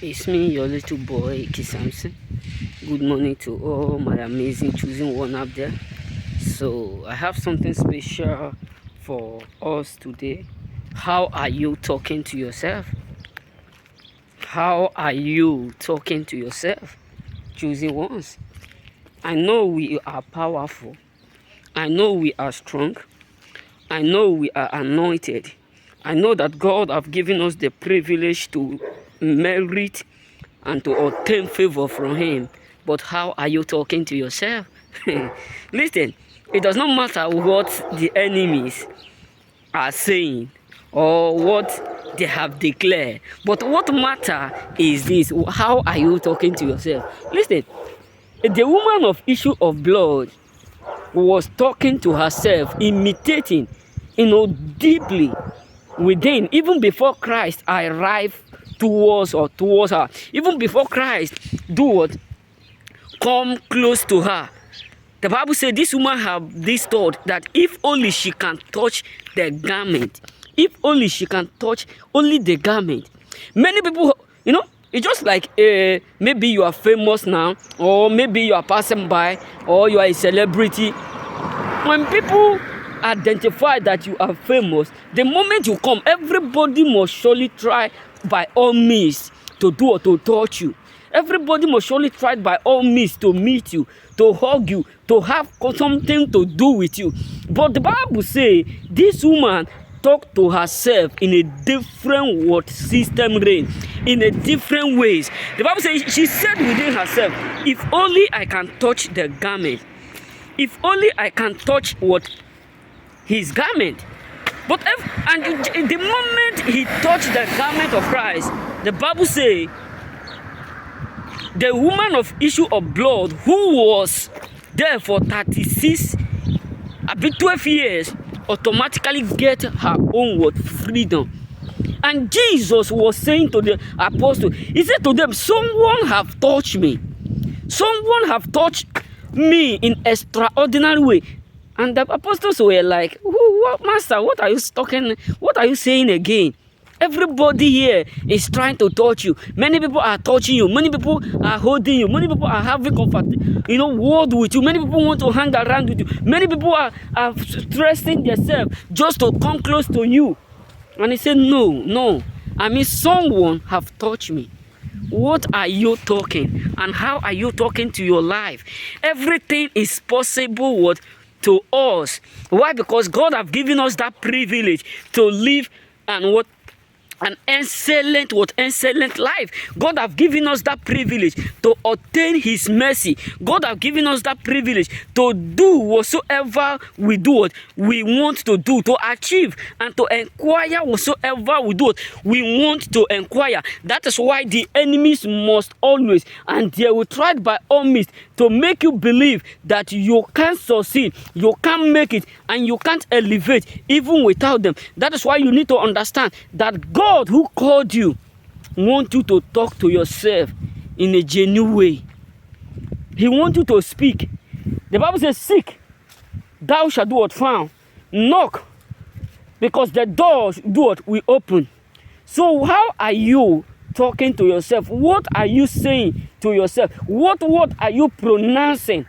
It's me, your little boy, Iki Samson. Good morning to all my amazing choosing one up there. So, I have something special for us today. How are you talking to yourself? How are you talking to yourself? Choosing ones. I know we are powerful. I know we are strong. I know we are anointed. I know that God have given us the privilege to merit and to obtain favor from Him. But how are you talking to yourself? Listen, it does not matter what the enemies are saying or what they have declared. But what matter is this: how are you talking to yourself? Listen, the woman of issue of blood was talking to herself, imitating, deeply within, even before Christ arrived towards her, even before Christ do what? Come close to her. The Bible said this woman have this thought that if only she can touch the garment, if only she can touch only the garment. Many people, it's just like maybe you are famous now, or maybe you are passing by, or you are a celebrity. When people identify that you are famous, the moment you come, everybody must surely try by all means to do or to touch you. Everybody must surely try by all means to meet you, to hug you, to have something to do with you. But the Bible says this woman talked to herself in a different system range, in a different ways. The Bible says she said within herself, if only I can touch the garment, if only I can touch his garment. But the moment he touched the garment of Christ, the Bible says the woman of issue of blood who was there for 36, 12 years, automatically get her own freedom. And Jesus was saying to the apostle, he said to them, someone have touched me. Someone have touched me in extraordinary way. And the apostles were like, what, Master, what are you talking? What are you saying again? Everybody here is trying to touch you. Many people are touching you. Many people are holding you. Many people are having comfort, word with you. Many people want to hang around with you. Many people are stressing themselves just to come close to you. And he said, no. I mean, someone have touched me. What are you talking? And how are you talking to your life? Everything is possible to us. Why? Because God have given us that privilege to live and an excellent life. God have given us that privilege to obtain His mercy. God have given us that privilege to do whatsoever we do, we want to do, to achieve and to inquire whatsoever we do, we want to inquire. That is why the enemies must always, and they will try by all means to make you believe that you can't succeed, you can't make it, and you can't elevate even without them. That is why you need to understand that God who called you wants you to talk to yourself in a genuine way. He wants you to speak. The Bible says, seek, thou shalt do what found. Knock, because the doors will open. So how are you talking to yourself? What are you saying to yourself? What word are you pronouncing?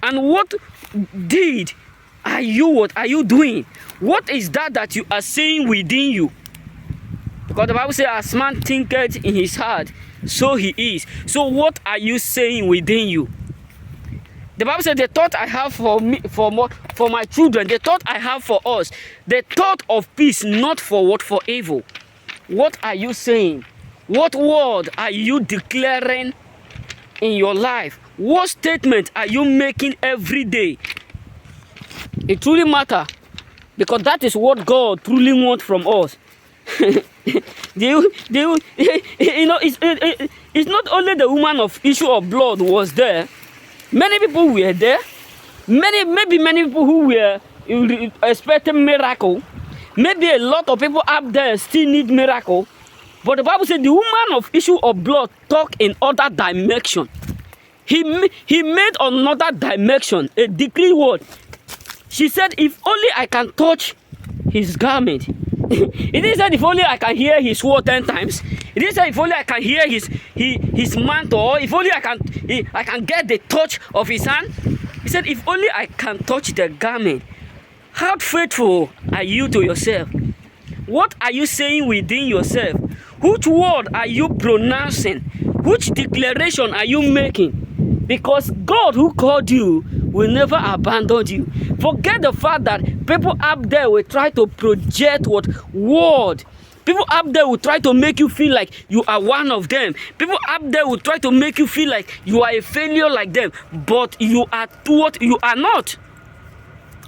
And what deed are you doing? What is that you are saying within you? Because the Bible says, as man thinketh in his heart, so he is. So what are you saying within you? The Bible says, the thought I have for my children, the thought I have for us, the thought of peace, not for evil. What are you saying? What word are you declaring in your life? What statement are you making every day? It truly matters, because that is what God truly wants from us. It's not only the woman of issue of blood was there. Many people were there. Maybe many people who were expecting miracle. Maybe a lot of people up there still need miracle. But the Bible said the woman of issue of blood talk in other dimension. He made another dimension, a decree word. She said, if only I can touch his garment, He didn't say if only I can hear his word 10 times. He didn't say if only I can hear his mantle, if only I can get the touch of his hand. He said if only I can touch the garment. How faithful are you to yourself? What are you saying within yourself? Which word are you pronouncing? Which declaration are you making? Because God who called you will never abandon you. Forget the fact that people up there will try to project what word. People up there will try to make you feel like you are one of them. People up there will try to make you feel like you are a failure like them. But you are what you are not.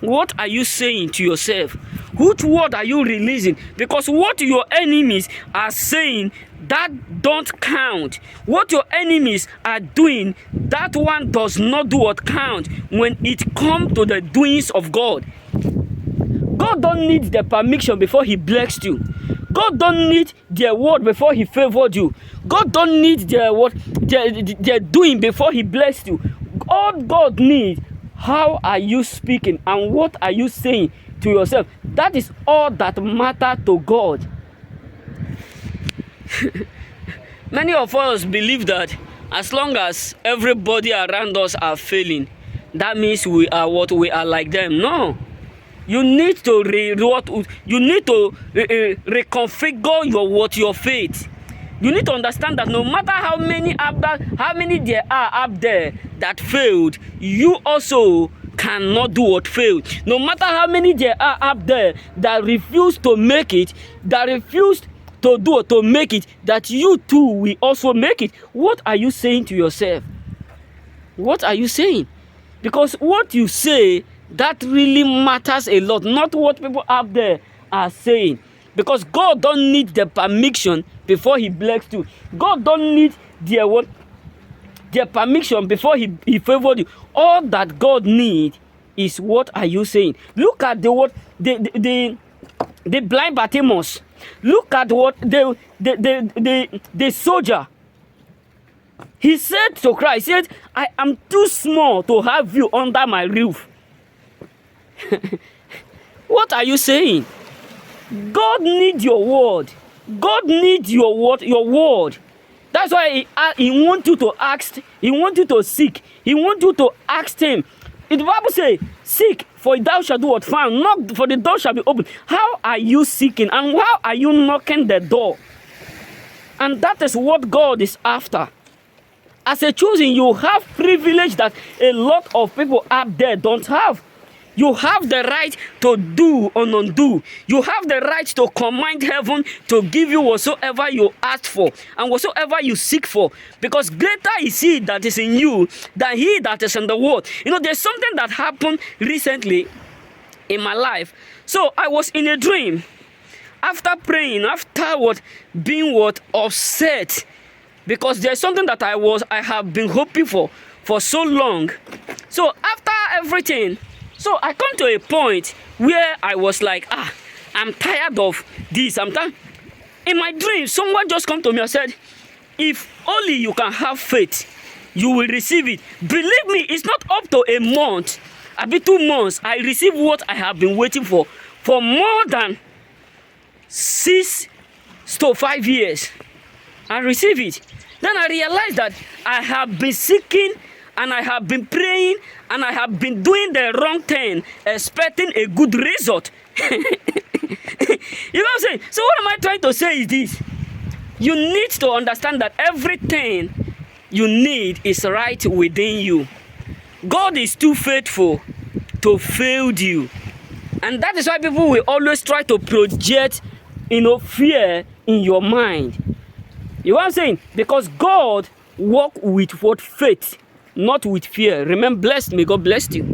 What are you saying to yourself? Which word are you releasing? Because what your enemies are saying, that don't count. What your enemies are doing, that one does not do what count when it comes to the doings of God. God don't need the permission before he blessed you. God don't need their word before he favored you. God don't need their word, their doing before he blessed you. All God needs, how are you speaking and what are you saying to yourself? That is all that matters to God. Many of us believe that as long as everybody around us are failing, that means we are what we are like them. No. You need to reconfigure your faith. You need to understand that no matter how many there are up there that failed, you also cannot do what failed. No matter how many there are up there that refuse to make it, that refused to do or to make it, that you too will also make it. What are you saying to yourself? What are you saying? Because what you say, that really matters a lot, not what people up there are saying. Because God don't need the permission before he blessed you. God don't need their permission before he favored you. All that God needs is what are you saying? Look at the blind Bartimaeus. Look at what the soldier. He said to Christ, he said, I am too small to have you under my roof. What are you saying? God needs your word. God needs your word. That's why he wants you to ask. He wants you to seek. He wants you to ask him. The Bible says, seek, for thou shalt do what found. Knock, for the door shall be opened. How are you seeking? And how are you knocking the door? And that is what God is after. As a chosen, you have privilege that a lot of people up there don't have. You have the right to do or undo. You have the right to command heaven to give you whatsoever you ask for and whatsoever you seek for. Because greater is he that is in you than he that is in the world. You know, there's something that happened recently in my life. So I was in a dream. After praying, after being upset. Because there's something that I have been hoping for so long. So after everything, so I come to a point where I was like, I'm tired of this. In my dream, someone just come to me and said, if only you can have faith, you will receive it. Believe me, it's not up to a month, a bit 2 months. I received what I have been waiting for more than 6 to 5 years. I received it. Then I realized that I have been seeking and I have been praying and I have been doing the wrong thing, expecting a good result. You know what I'm saying? So what am I trying to say is this. You need to understand that everything you need is right within you. God is too faithful to fail you. And that is why people will always try to project, fear in your mind. You know what I'm saying? Because God works with faith, not with fear. Remain blessed. May God bless you.